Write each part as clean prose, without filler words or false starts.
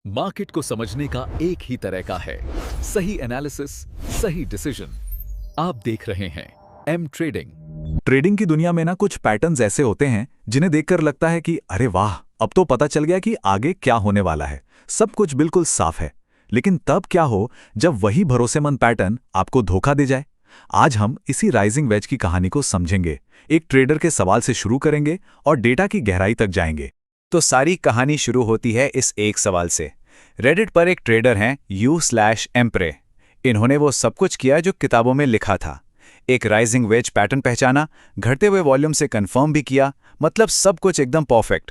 Market को समझने का एक ही तरीका है, सही एनालिसिस, सही डिसीजन। आप देख रहे हैं एम ट्रेडिंग। ट्रेडिंग की दुनिया में ना कुछ पैटर्न्स ऐसे होते हैं जिन्हें देखकर लगता है कि अरे वाह, अब तो पता चल गया कि आगे क्या होने वाला है, सब कुछ बिल्कुल साफ है। लेकिन तब क्या हो जब वही भरोसेमंद पैटर्न आपको धोखा दे जाए। आज हम इसी राइजिंग वेज की कहानी को समझेंगे, एक ट्रेडर के सवाल से शुरू करेंगे और डेटा की गहराई तक जाएंगे। तो सारी कहानी शुरू होती है इस एक सवाल से। रेडिट पर एक ट्रेडर हैं u/एम्प्रे। इन्होंने वो सब कुछ किया जो किताबों में लिखा था। एक राइजिंग वेज पैटर्न पहचाना, घटते हुए वॉल्यूम से कंफर्म भी किया, मतलब सब कुछ एकदम परफेक्ट।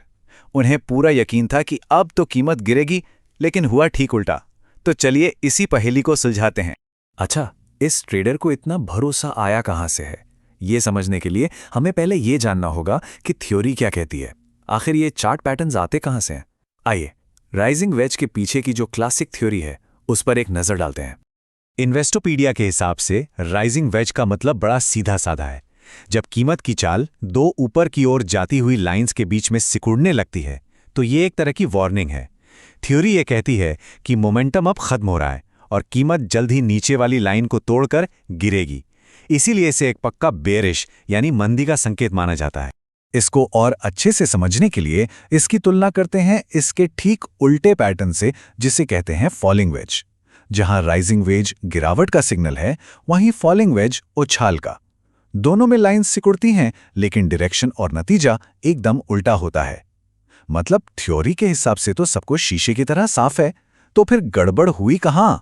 उन्हें पूरा यकीन था कि अब तो कीमत गिरेगी, लेकिन हुआ ठीक उल्टा। तो चलिए इसी पहेली को सुलझाते हैं। अच्छा, इस ट्रेडर को इतना भरोसा आया कहां से है? ये समझने के लिए हमें पहले ये जानना होगा कि थ्योरी क्या कहती है। आखिर ये चार्ट पैटर्न्स आते कहां से हैं? आइए, राइजिंग वेज के पीछे की जो क्लासिक थ्योरी है उस पर एक नजर डालते हैं। इन्वेस्टोपीडिया के हिसाब से राइजिंग वेज का मतलब बड़ा सीधा साधा है। जब कीमत की चाल दो ऊपर की ओर जाती हुई लाइंस के बीच में सिकुड़ने लगती है, तो ये एक तरह की वार्निंग है। थ्योरी ये कहती है कि मोमेंटम अब खत्म हो रहा है और कीमत जल्द ही नीचे वाली लाइन को तोड़कर गिरेगी। इसीलिए इसे एक पक्का बेरिश यानी मंदी का संकेत माना जाता है। इसको और अच्छे से समझने के लिए इसकी तुलना करते हैं इसके ठीक उल्टे पैटर्न से, जिसे कहते हैं फॉलिंग वेज। जहां राइजिंग वेज गिरावट का सिग्नल है, वहीं फॉलिंग वेज उछाल का। दोनों में लाइंस सिकुड़ती हैं, लेकिन डायरेक्शन और नतीजा एकदम उल्टा होता है। मतलब थ्योरी के हिसाब से तो सब कुछ शीशे की तरह साफ है, तो फिर गड़बड़ हुई कहां?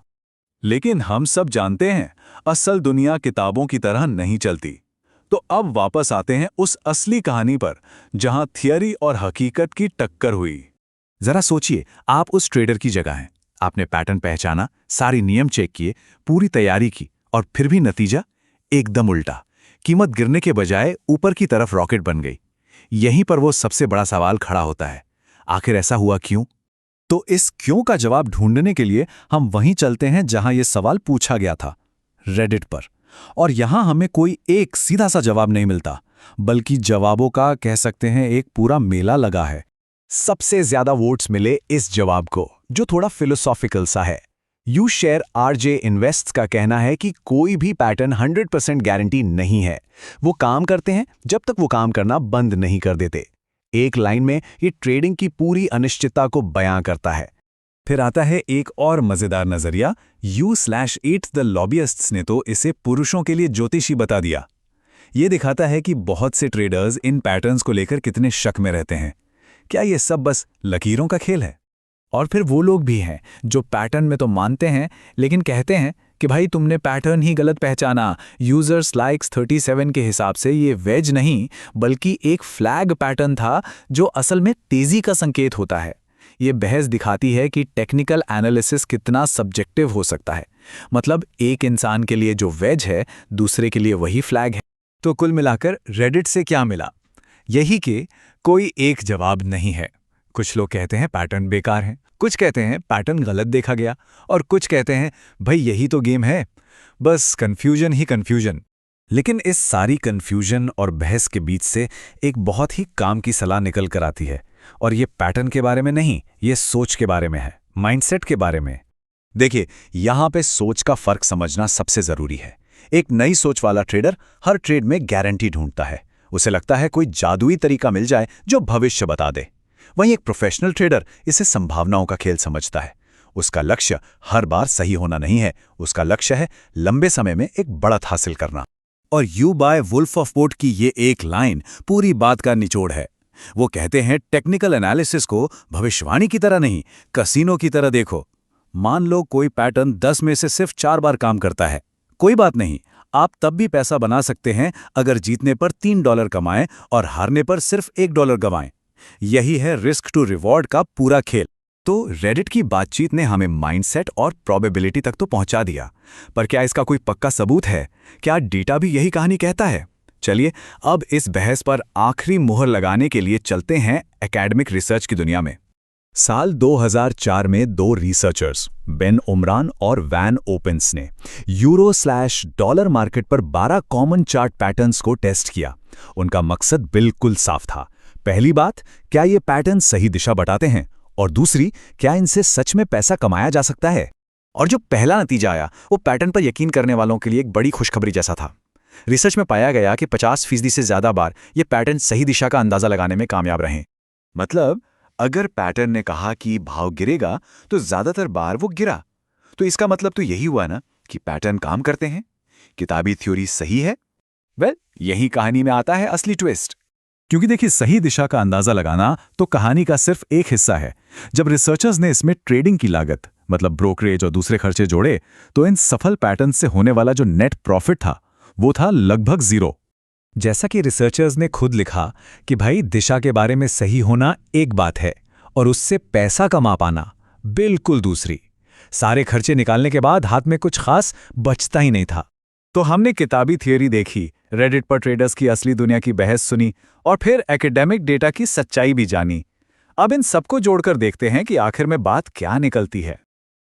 लेकिन हम सब जानते हैं, असल दुनिया किताबों की तरह नहीं चलती। तो अब वापस आते हैं उस असली कहानी पर, जहां थियरी और हकीकत की टक्कर हुई। जरा सोचिए, आप उस ट्रेडर की जगह हैं। आपने पैटर्न पहचाना, सारी नियम चेक किए, पूरी तैयारी की, और फिर भी नतीजा एकदम उल्टा। कीमत गिरने के बजाय ऊपर की तरफ रॉकेट बन गई। यहीं पर वो सबसे बड़ा सवाल खड़ा होता है, आखिर ऐसा हुआ क्यों? तो इस क्यों का जवाब ढूंढने के लिए हम वहीं चलते हैं जहां यह सवाल पूछा गया था, रेडिट पर। और यहां हमें कोई एक सीधा सा जवाब नहीं मिलता, बल्कि जवाबों का कह सकते हैं एक पूरा मेला लगा है। सबसे ज्यादा वोट्स मिले इस जवाब को, जो थोड़ा फिलोसॉफिकल सा है। यू शेयर आरजे इन्वेस्ट्स का कहना है कि कोई भी पैटर्न 100% गारंटी नहीं है। वो काम करते हैं जब तक वो काम करना बंद नहीं कर देते। एक लाइन में ये ट्रेडिंग की पूरी अनिश्चितता को बयां करता है। फिर आता है एक और मजेदार नजरिया। u/8 द लॉबियस्ट्स ने तो इसे पुरुषों के लिए ज्योतिषी बता दिया। ये दिखाता है कि बहुत से ट्रेडर्स इन पैटर्न्स को लेकर कितने शक में रहते हैं। क्या ये सब बस लकीरों का खेल है? और फिर वो लोग भी हैं जो पैटर्न में तो मानते हैं, लेकिन कहते हैं कि भाई तुमने पैटर्न ही गलत पहचाना। यूजर्स लाइक्स 37 के हिसाब से ये वेज नहीं, बल्कि एक फ्लैग पैटर्न था जो असल में तेजी का संकेत होता है। ये बहस दिखाती है कि टेक्निकल एनालिसिस कितना सब्जेक्टिव हो सकता है। मतलब एक इंसान के लिए जो वेज है, दूसरे के लिए वही फ्लैग है। तो कुल मिलाकर रेडिट से क्या मिला? यही कि कोई एक जवाब नहीं है। कुछ लोग कहते हैं पैटर्न बेकार है, कुछ कहते हैं पैटर्न गलत देखा गया, और कुछ कहते हैं भाई यही तो गेम है, बस कंफ्यूजन ही कंफ्यूजन। लेकिन इस सारी कंफ्यूजन और बहस के बीच से एक बहुत ही काम की सलाह निकल कर आती है। और ये पैटर्न के बारे में नहीं, ये सोच के बारे में है, माइंडसेट के बारे में। देखिए, यहां पे सोच का फर्क समझना सबसे जरूरी है। एक नई सोच वाला ट्रेडर हर ट्रेड में गारंटी ढूंढता है। उसे लगता है कोई जादुई तरीका मिल जाए जो भविष्य बता दे। वहीं एक प्रोफेशनल ट्रेडर इसे संभावनाओं का खेल समझता है। उसका लक्ष्य हर बार सही होना नहीं है, उसका लक्ष्य है लंबे समय में एक बढ़त हासिल करना। और यू बाय वुल्फ ऑफ वॉल की ये एक लाइन पूरी बात का निचोड़ है। वो कहते हैं टेक्निकल एनालिसिस को भविष्यवाणी की तरह नहीं, कसीनो की तरह देखो। मान लो कोई पैटर्न 10 में से सिर्फ 4 बार काम करता है, कोई बात नहीं, आप तब भी पैसा बना सकते हैं अगर जीतने पर $3 कमाएं और हारने पर सिर्फ $1 गंवाएं। यही है रिस्क टू रिवॉर्ड का पूरा खेल। तो रेडिट की बातचीत ने हमें माइंडसेट और प्रोबेबिलिटी तक तो पहुंचा दिया, पर क्या इसका कोई पक्का सबूत है? क्या डेटा भी यही कहानी कहता है? चलिए अब इस बहस पर आखिरी मुहर लगाने के लिए चलते हैं एकेडमिक रिसर्च की दुनिया में। साल 2004 में दो रिसर्चर्स बेन उमरान और वैन ओपेंस ने यूरो/डॉलर मार्केट पर 12 कॉमन चार्ट पैटर्न्स को टेस्ट किया। उनका मकसद बिल्कुल साफ था। पहली बात, क्या ये पैटर्न सही दिशा बताते हैं? और दूसरी, क्या इनसे सच में पैसा कमाया जा सकता है। और जो पहला नतीजा आया वो पैटर्न पर यकीन करने वालों के लिए एक बड़ी खुशखबरी जैसा था। रिसर्च में पाया गया कि 50% से ज्यादा बार ये पैटर्न सही दिशा का अंदाजा लगाने में कामयाब रहे। मतलब अगर पैटर्न ने कहा कि भाव गिरेगा तो ज्यादातर बार वो गिरा। तो इसका मतलब तो यही हुआ ना कि पैटर्न काम करते हैं, किताबी थ्योरी सही है। वेल, यही कहानी में आता है असली ट्विस्ट। क्योंकि देखिए, सही दिशा का अंदाजा लगाना तो कहानी का सिर्फ एक हिस्सा है। जब रिसर्चर्स ने इसमें ट्रेडिंग की लागत, मतलब ब्रोकरेज और दूसरे खर्चे जोड़े, तो इन सफल पैटर्न से होने वाला जो नेट प्रॉफिट था वो था लगभग 0। जैसा कि रिसर्चर्स ने खुद लिखा कि भाई, दिशा के बारे में सही होना एक बात है और उससे पैसा कमा पाना बिल्कुल दूसरी। सारे खर्चे निकालने के बाद हाथ में कुछ खास बचता ही नहीं था। तो हमने किताबी थियरी देखी, रेडिट पर ट्रेडर्स की असली दुनिया की बहस सुनी और फिर एकेडमिक डेटा की सच्चाई भी जानी। अब इन सबको जोड़कर देखते हैं कि आखिर में बात क्या निकलती है।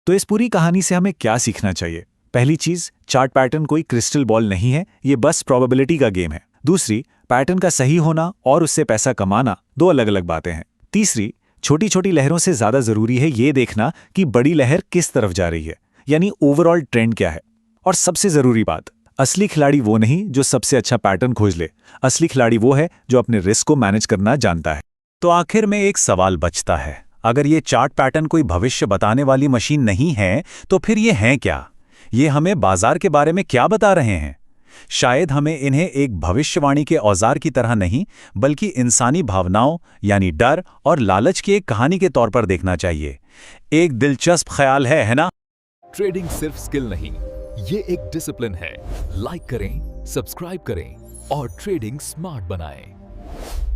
तो इस पूरी कहानी से हमें क्या सीखना चाहिए? पहली चीज, चार्ट पैटर्न कोई क्रिस्टल बॉल नहीं है, ये बस प्रोबेबिलिटी का गेम है। दूसरी, पैटर्न का सही होना और उससे पैसा कमाना दो अलग अलग बातें हैं। तीसरी, छोटी छोटी लहरों से ज्यादा जरूरी है ये देखना कि बड़ी लहर किस तरफ जा रही है, यानी ओवरऑल ट्रेंड क्या है। और सबसे जरूरी बात, असली खिलाड़ी वो नहीं जो सबसे अच्छा पैटर्न खोज ले, असली खिलाड़ी वो है जो अपने रिस्क को मैनेज करना जानता है। तो आखिर में एक सवाल बचता है, अगर ये चार्ट पैटर्न कोई भविष्य बताने वाली मशीन नहीं है तो फिर ये हैं क्या? ये हमें बाजार के बारे में क्या बता रहे हैं? शायद हमें इन्हें एक भविष्यवाणी के औजार की तरह नहीं, बल्कि इंसानी भावनाओं यानी डर और लालच की एक कहानी के तौर पर देखना चाहिए। एक दिलचस्प ख्याल है ना? ट्रेडिंग सिर्फ स्किल नहीं, ये एक डिसिप्लिन है। लाइक करें, सब्सक्राइब करें और ट्रेडिंग स्मार्ट बनाएं।